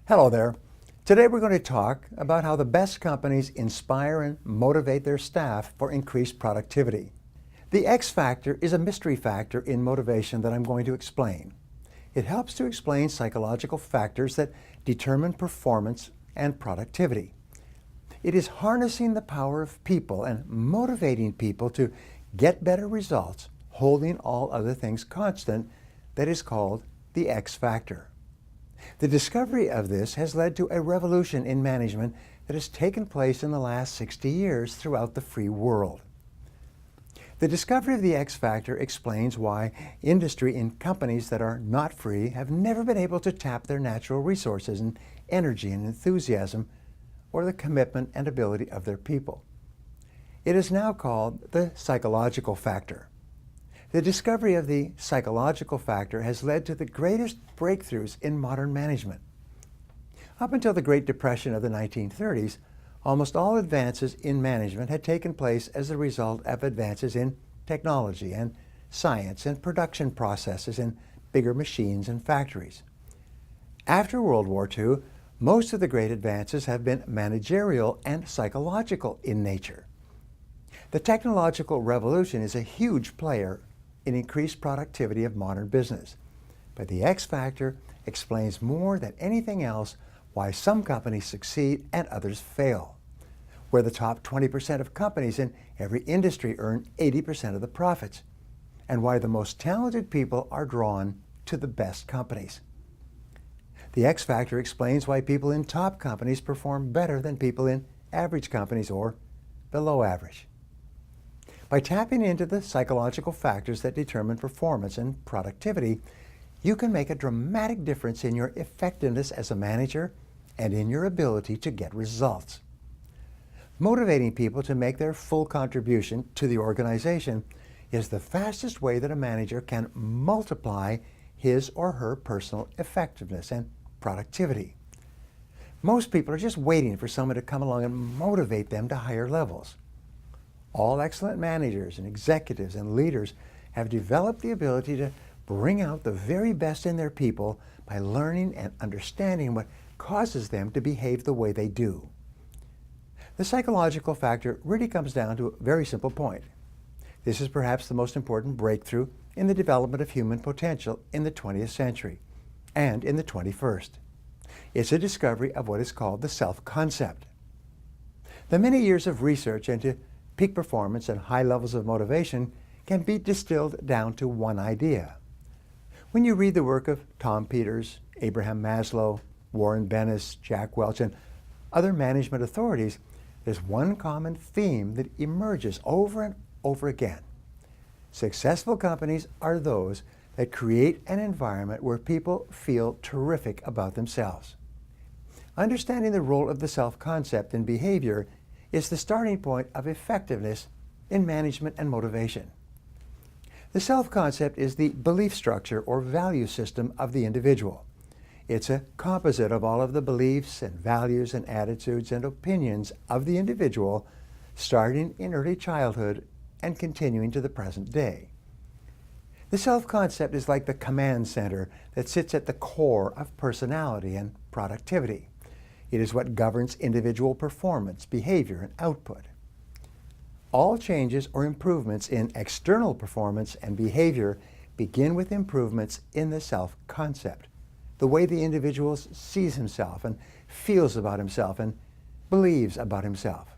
Hello there. Today we're going to talk about how the best companies inspire and motivate their staff for increased productivity. The X factor is a mystery factor in motivation that I'm going to explain. It helps to explain psychological factors that determine performance and productivity. It is harnessing the power of people and motivating people to get better results, holding all other things constant, that is called the X factor. The discovery of this has led to a revolution in management that has taken place in the last 60 years throughout the free world. The discovery of the X factor explains why industry in companies that are not free have never been able to tap their natural resources and energy and enthusiasm or the commitment and ability of their people. It is now called the psychological factor. The discovery of the psychological factor has led to the greatest breakthroughs in modern management. Up until the Great Depression of the 1930s, almost all advances in management had taken place as a result of advances in technology and science and production processes in bigger machines and factories. After World War II, most of the great advances have been managerial and psychological in nature. The technological revolution is a huge player in increased productivity of modern business. But the X factor explains more than anything else why some companies succeed and others fail, where the top 20% of companies in every industry earn 80% of the profits, and why the most talented people are drawn to the best companies. The X factor explains why people in top companies perform better than people in average companies or below average. By tapping into the psychological factors that determine performance and productivity, you can make a dramatic difference in your effectiveness as a manager and in your ability to get results. Motivating people to make their full contribution to the organization is the fastest way that a manager can multiply his or her personal effectiveness and productivity. Most people are just waiting for someone to come along and motivate them to higher levels. All excellent managers and executives and leaders have developed the ability to bring out the very best in their people by learning and understanding what causes them to behave the way they do. The psychological factor really comes down to a very simple point. This is perhaps the most important breakthrough in the development of human potential in the 20th century and in the 21st. It's a discovery of what is called the self-concept. The many years of research into peak performance and high levels of motivation can be distilled down to one idea. When you read the work of Tom Peters, Abraham Maslow, Warren Bennis, Jack Welch, and other management authorities, there's one common theme that emerges over and over again. Successful companies are those that create an environment where people feel terrific about themselves. Understanding the role of the self-concept in behavior is the starting point of effectiveness in management and motivation. The self-concept is the belief structure or value system of the individual. It's a composite of all of the beliefs and values and attitudes and opinions of the individual, starting in early childhood and continuing to the present day. The self-concept is like the command center that sits at the core of personality and productivity. It is what governs individual performance, behavior, and output. All changes or improvements in external performance and behavior begin with improvements in the self-concept, the way the individual sees himself and feels about himself and believes about himself.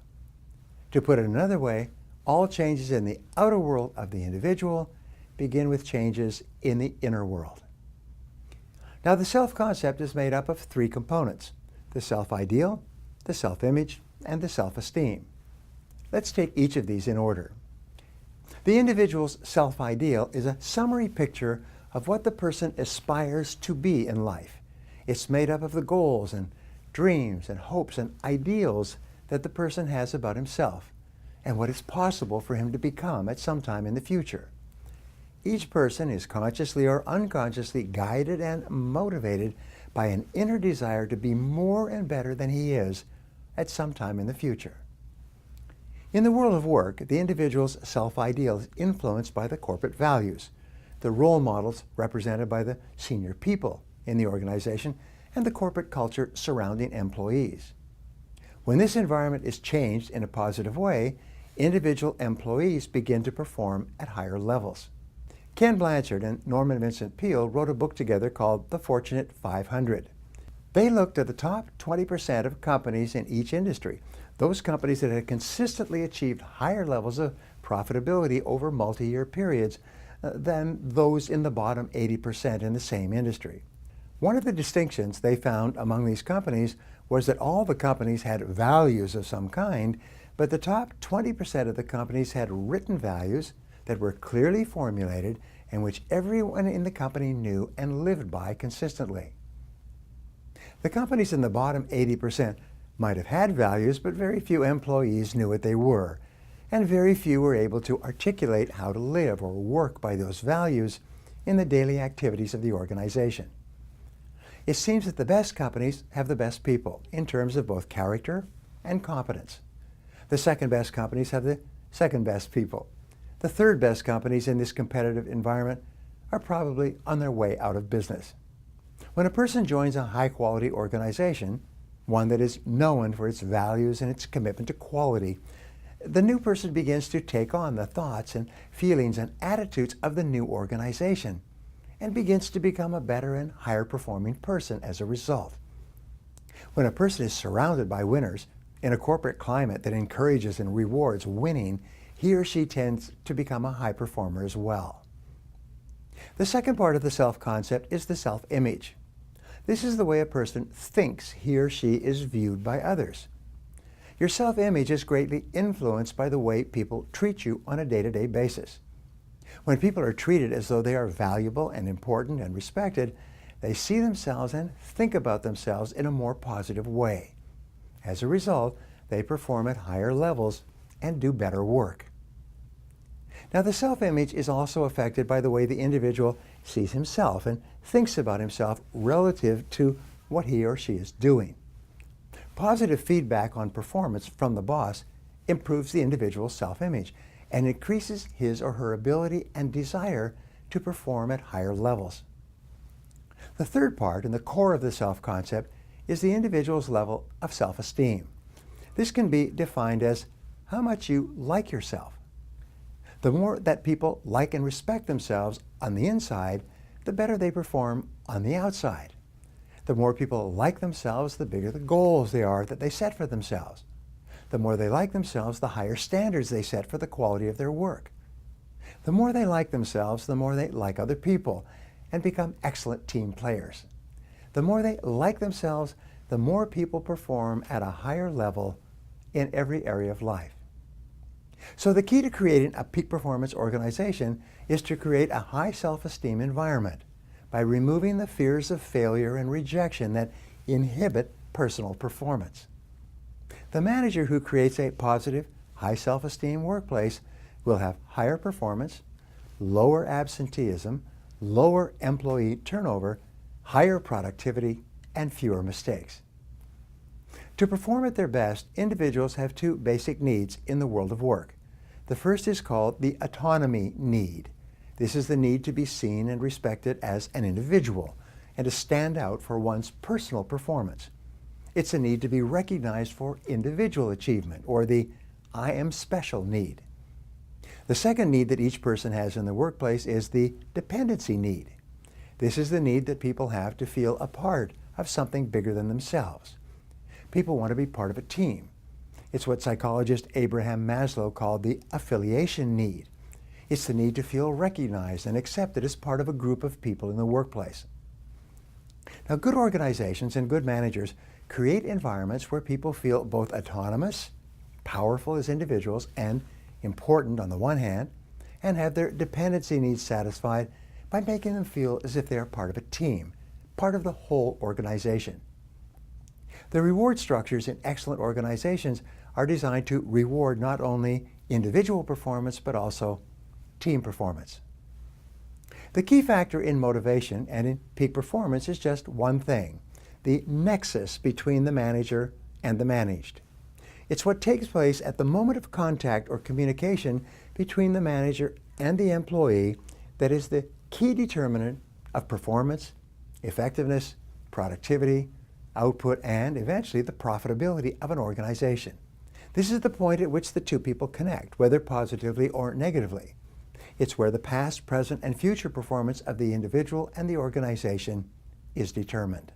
To put it another way, all changes in the outer world of the individual begin with changes in the inner world. Now, the self-concept is made up of three components: the self-ideal, the self-image, and the self-esteem. Let's take each of these in order. The individual's self-ideal is a summary picture of what the person aspires to be in life. It's made up of the goals and dreams and hopes and ideals that the person has about himself and what is possible for him to become at some time in the future. Each person is consciously or unconsciously guided and motivated by an inner desire to be more and better than he is at some time in the future. In the world of work, the individual's self-ideal is influenced by the corporate values, the role models represented by the senior people in the organization, and the corporate culture surrounding employees. When this environment is changed in a positive way, individual employees begin to perform at higher levels. Ken Blanchard and Norman Vincent Peale wrote a book together called The Fortunate 500. They looked at the top 20% of companies in each industry, those companies that had consistently achieved higher levels of profitability over multi-year periods than those in the bottom 80% in the same industry. One of the distinctions they found among these companies was that all the companies had values of some kind, but the top 20% of the companies had written values that were clearly formulated and which everyone in the company knew and lived by consistently. The companies in the bottom 80% might have had values, but very few employees knew what they were, and very few were able to articulate how to live or work by those values in the daily activities of the organization. It seems that the best companies have the best people in terms of both character and competence. The second best companies have the second best people. The third best companies in this competitive environment are probably on their way out of business. When a person joins a high-quality organization, one that is known for its values and its commitment to quality, the new person begins to take on the thoughts and feelings and attitudes of the new organization and begins to become a better and higher performing person as a result. When a person is surrounded by winners in a corporate climate that encourages and rewards winning, he or she tends to become a high performer as well. The second part of the self-concept is the self-image. This is the way a person thinks he or she is viewed by others. Your self-image is greatly influenced by the way people treat you on a day-to-day basis. When people are treated as though they are valuable and important and respected, they see themselves and think about themselves in a more positive way. As a result, they perform at higher levels and do better work. Now, the self-image is also affected by the way the individual sees himself and thinks about himself relative to what he or she is doing. Positive feedback on performance from the boss improves the individual's self-image and increases his or her ability and desire to perform at higher levels. The third part and the core of the self-concept is the individual's level of self-esteem. This can be defined as how much you like yourself. The more that people like and respect themselves on the inside, the better they perform on the outside. The more people like themselves, the bigger the goals they are that they set for themselves. The more they like themselves, the higher standards they set for the quality of their work. The more they like themselves, the more they like other people and become excellent team players. The more they like themselves, the more people perform at a higher level in every area of life. So the key to creating a peak performance organization is to create a high self-esteem environment by removing the fears of failure and rejection that inhibit personal performance. The manager who creates a positive, high self-esteem workplace will have higher performance, lower absenteeism, lower employee turnover, higher productivity, and fewer mistakes. To perform at their best, individuals have two basic needs in the world of work. The first is called the autonomy need. This is the need to be seen and respected as an individual and to stand out for one's personal performance. It's a need to be recognized for individual achievement, or the I am special need. The second need that each person has in the workplace is the dependency need. This is the need that people have to feel a part of something bigger than themselves. People want to be part of a team. It's what psychologist Abraham Maslow called the affiliation need. It's the need to feel recognized and accepted as part of a group of people in the workplace. Now, good organizations and good managers create environments where people feel both autonomous, powerful as individuals, and important on the one hand, and have their dependency needs satisfied by making them feel as if they are part of a team, part of the whole organization. The reward structures in excellent organizations are designed to reward not only individual performance, but also team performance. The key factor in motivation and in peak performance is just one thing: the nexus between the manager and the managed. It's what takes place at the moment of contact or communication between the manager and the employee that is the key determinant of performance, effectiveness, productivity, output, and eventually the profitability of an organization. This is the point at which the two people connect, whether positively or negatively. It's where the past, present, and future performance of the individual and the organization is determined.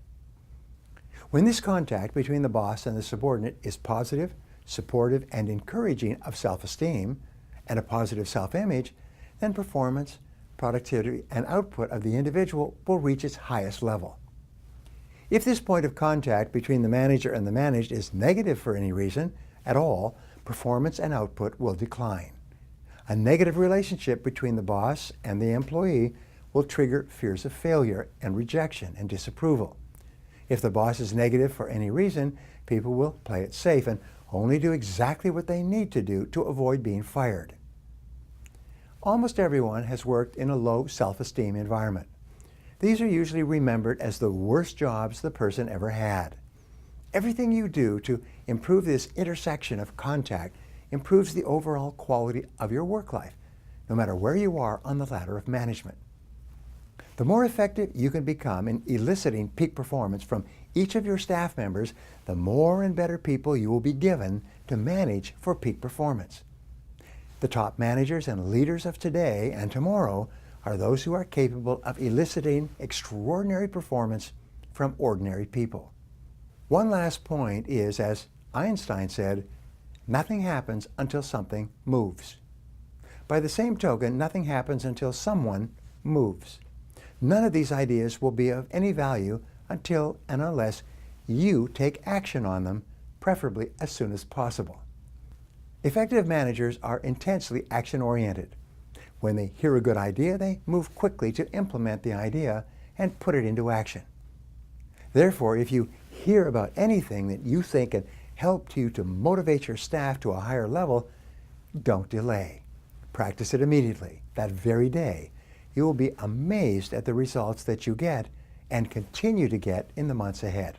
When this contact between the boss and the subordinate is positive, supportive, and encouraging of self-esteem and a positive self-image, then performance, productivity, and output of the individual will reach its highest level. If this point of contact between the manager and the managed is negative for any reason at all, performance and output will decline. A negative relationship between the boss and the employee will trigger fears of failure and rejection and disapproval. If the boss is negative for any reason, people will play it safe and only do exactly what they need to do to avoid being fired. Almost everyone has worked in a low self-esteem environment. These are usually remembered as the worst jobs the person ever had. Everything you do to improve this intersection of contact improves the overall quality of your work life, no matter where you are on the ladder of management. The more effective you can become in eliciting peak performance from each of your staff members, the more and better people you will be given to manage for peak performance. The top managers and leaders of today and tomorrow are those who are capable of eliciting extraordinary performance from ordinary people. One last point is, as Einstein said, nothing happens until something moves. By the same token, nothing happens until someone moves. None of these ideas will be of any value until and unless you take action on them, preferably as soon as possible. Effective managers are intensely action-oriented. When they hear a good idea, they move quickly to implement the idea and put it into action. Therefore, if you hear about anything that you think can help you to motivate your staff to a higher level, don't delay. Practice it immediately, that very day. You will be amazed at the results that you get and continue to get in the months ahead.